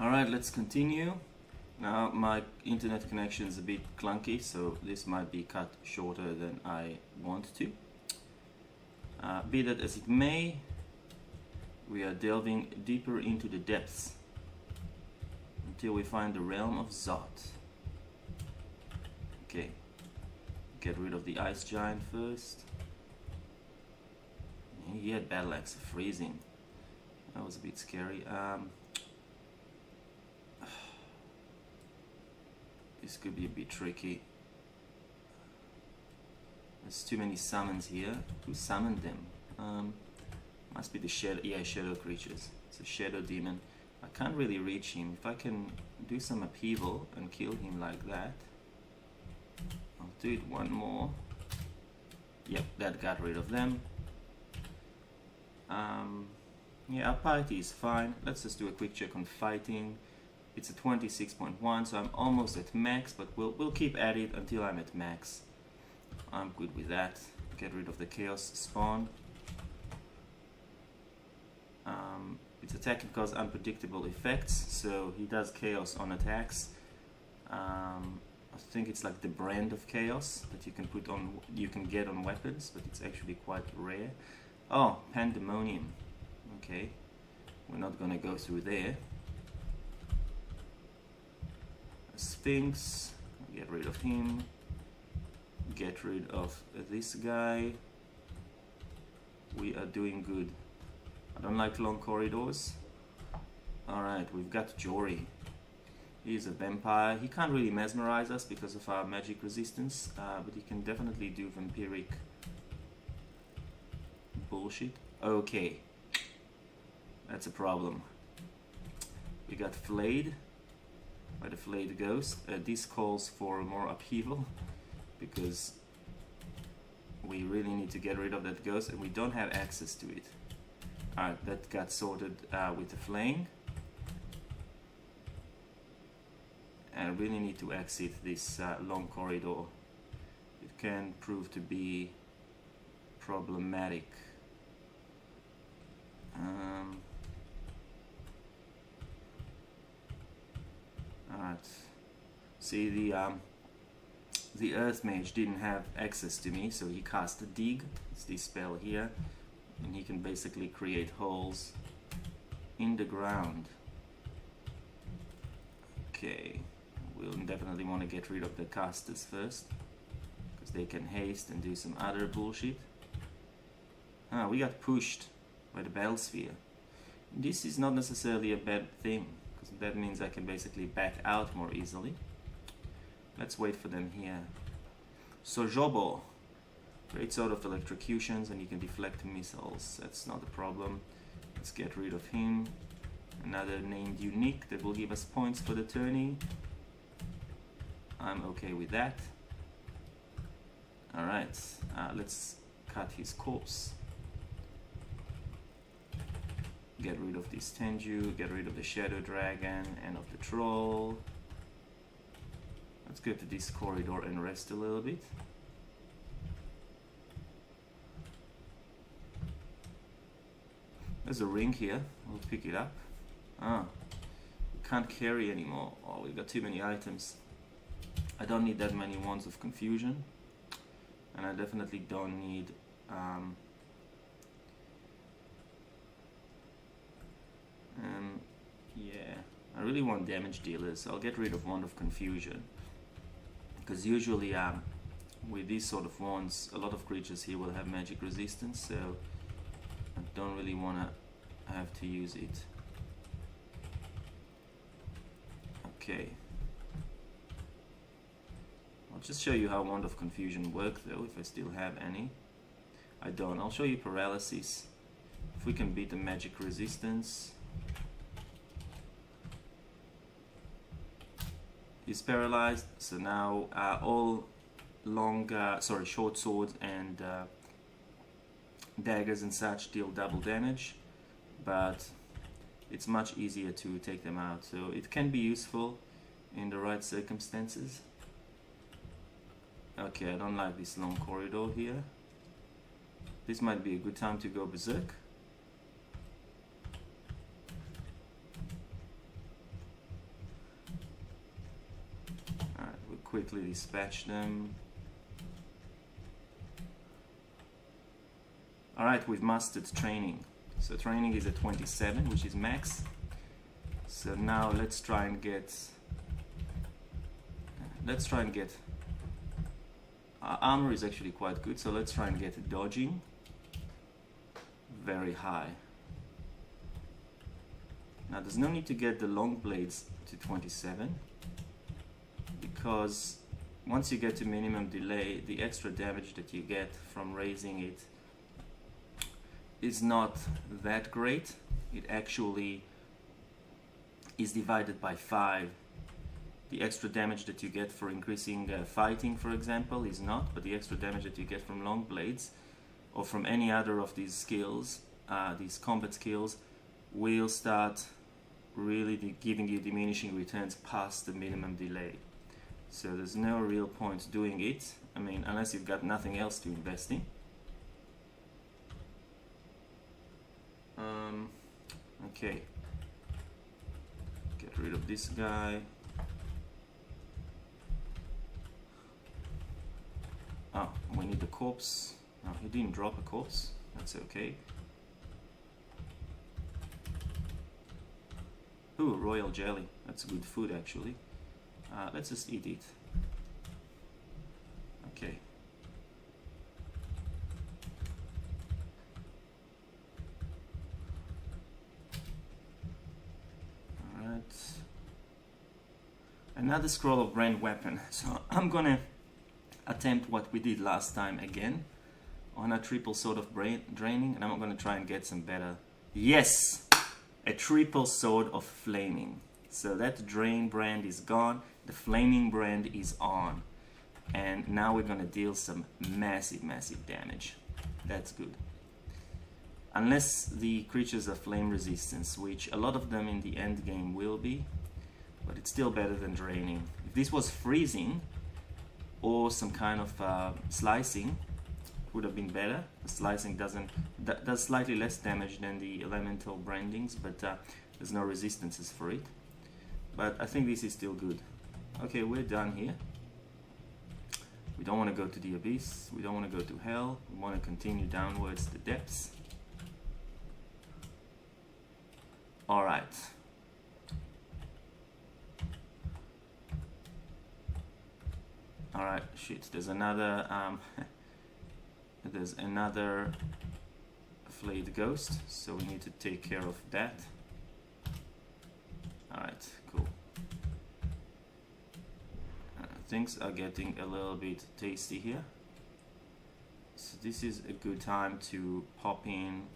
Alright, let's continue. Now my internet connection is a bit clunky, so this might be cut shorter than I want to. Be that as it may, we are delving deeper into the depths until we find the realm of Zot. Okay, get rid of the ice giant first. He had battle axe freezing. That was a bit scary. This could be a bit tricky. There's too many summons here. Who summoned them? Must be the shadow. Yeah, shadow creatures. It's a shadow demon. I can't really reach him. If I can do some upheaval and kill him like that, I'll do it one more. Yep, that got rid of them. Yeah, our piety is fine. Let's just do a quick check on fighting. It's a 26.1, so I'm almost at max, but we'll keep at it until I'm at max. I'm good with that. Get rid of the chaos spawn. Its attack can cause unpredictable effects, so he does chaos on attacks. I think it's like the brand of chaos that you can get on weapons, but it's actually quite rare. Oh, pandemonium. Okay, we're not gonna go through there. Sphinx, get rid of him. Get rid of this guy. We are doing good. I don't like long corridors. Alright, we've got Jory. He's a vampire. He can't really mesmerize us because of our magic resistance, but he can definitely do vampiric bullshit. Okay, that's a problem. We got Flayed by the Flayed Ghost. This calls for more upheaval because we really need to get rid of that ghost and we don't have access to it. Alright, that got sorted with the flaying. And I really need to exit this long corridor. It can prove to be problematic. Alright. See, the Earth Mage didn't have access to me, so he cast a Dig. It's this spell here. And he can basically create holes in the ground. Okay, we'll definitely want to get rid of the casters first, because they can haste and do some other bullshit. We got pushed by the Battle Sphere. This is not necessarily a bad thing, because that means I can basically back out more easily. Let's wait for them here. Sojobo. Great sort of electrocutions, and you can deflect missiles. That's not a problem. Let's get rid of him. Another named Unique that will give us points for the tourney. I'm okay with that. Alright, let's cut his corpse. Get rid of this Tenju, get rid of the Shadow Dragon and of the Troll. Let's go to this corridor and rest a little bit. There's a ring here, we'll pick it up. We can't carry anymore. Oh, we got too many items. I don't need that many Wands of Confusion. And I definitely don't need yeah, I really want damage dealers, so I'll get rid of Wand of Confusion. Because usually with these sort of wands, a lot of creatures here will have magic resistance, so I don't really want to have to use it. Okay. I'll just show you how Wand of Confusion works though, if I still have any. I don't. I'll show you paralysis. If we can beat the magic resistance. He's paralyzed, so now all short swords and daggers and such deal double damage, but it's much easier to take them out, so it can be useful in the right circumstances. Okay, I don't like this long corridor here. This might be a good time to go berserk. quickly dispatch them. Alright, we've mastered training. So training is at 27, which is max. So now let's try and get armor is actually quite good, so let's try and get dodging very high. Now there's no need to get the long blades to 27, because once you get to minimum delay, the extra damage that you get from raising it is not that great. It actually is divided by 5. The extra damage that you get for increasing fighting, for example, is not, but the extra damage that you get from long blades or from any other of these skills, these combat skills, will start really giving you diminishing returns past the minimum delay. So there's no real point doing it, I mean, unless you've got nothing else to invest in. Okay, get rid of this guy. Oh, we need the corpse. No, he didn't drop a corpse. That's okay. Ooh, royal jelly. That's good food, actually. Let's just eat it. Okay. Alright. Another scroll of brand weapon. So I'm gonna attempt what we did last time again on a triple sword of draining, and I'm going to try and get some better. Yes, a triple sword of flaming. So that drain brand is gone, the flaming brand is on, and now we're going to deal some massive damage. That's good, unless the creatures are flame resistance, which a lot of them in the end game will be, but it's still better than draining. If this was freezing or some kind of slicing, would have been better. The slicing does slightly less damage than the elemental brandings, but there's no resistances for it. But I think this is still good. Okay, we're done here. We don't want to go to the abyss, we don't want to go to hell, we want to continue downwards the depths. Alright. Alright, shit, there's another flayed ghost, so we need to take care of that. Alright, cool. Things are getting a little bit tasty here. So this is a good time to pop in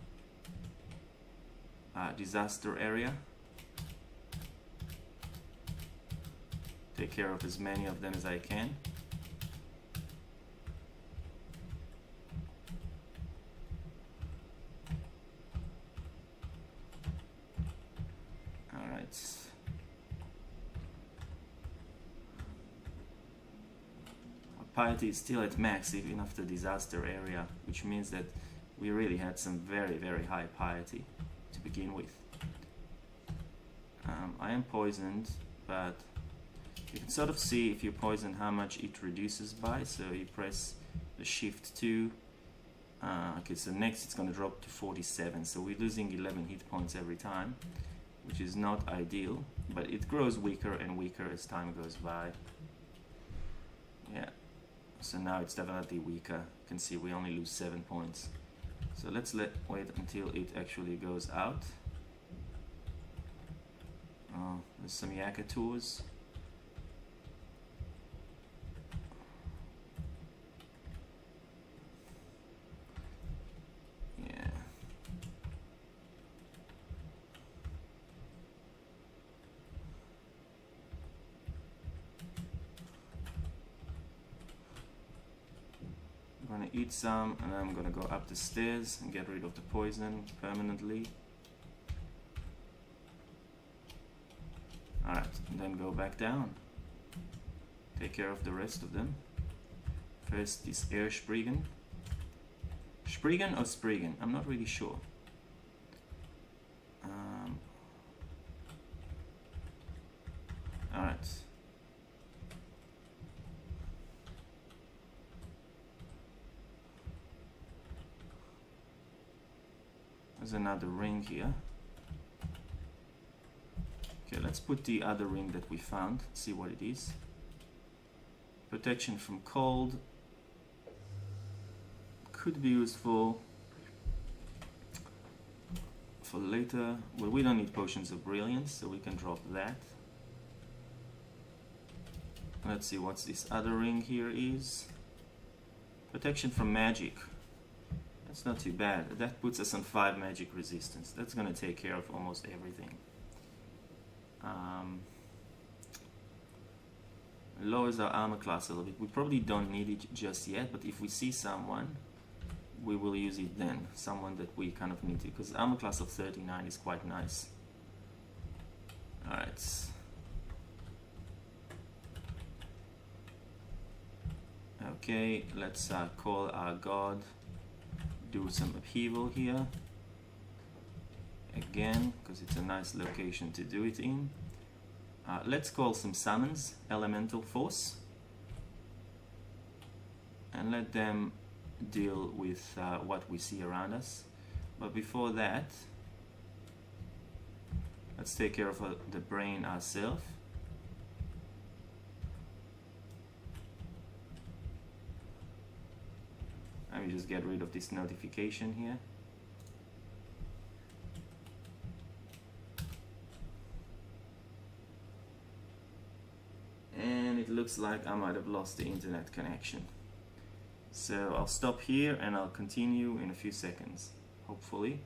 disaster area. Take care of as many of them as I can. Piety is still at max even after disaster area, which means that we really had some very high piety to begin with. I am poisoned, but you can sort of see if you poison how much it reduces by. So you press the shift 2. Okay, so next it's going to drop to 47, so we're losing 11 hit points every time, which is not ideal, but it grows weaker and weaker as time goes by. Yeah. So now it's definitely weaker. You can see we only lose 7 points. So let's wait until it actually goes out. Oh, there's some Yakatours. Yeah. I'm gonna eat some, and then I'm gonna go up the stairs and get rid of the poison permanently. Alright, and then go back down. Take care of the rest of them. First this air Spriggan. Spriggan or Spriggan? I'm not really sure. Alright. There's another ring here. Okay, let's put the other ring that we found, see what it is. Protection from cold. Could be useful for later. Well, we don't need potions of brilliance, so we can drop that. Let's see what's this other ring here is. Protection from magic. That's not too bad. That puts us on 5 magic resistance. That's gonna take care of almost everything. Lowers our armor class a little bit. We probably don't need it just yet, but if we see someone, we will use it then. Someone that we kind of need to, because armor class of 39 is quite nice. Alright. Okay, let's call our god, do some upheaval here. Again, because it's a nice location to do it in. Let's call some summons, elemental force. And let them deal with what we see around us. But before that, let's take care of the brain ourselves. Let me just get rid of this notification here. And it looks like I might have lost the internet connection. So I'll stop here and I'll continue in a few seconds, hopefully.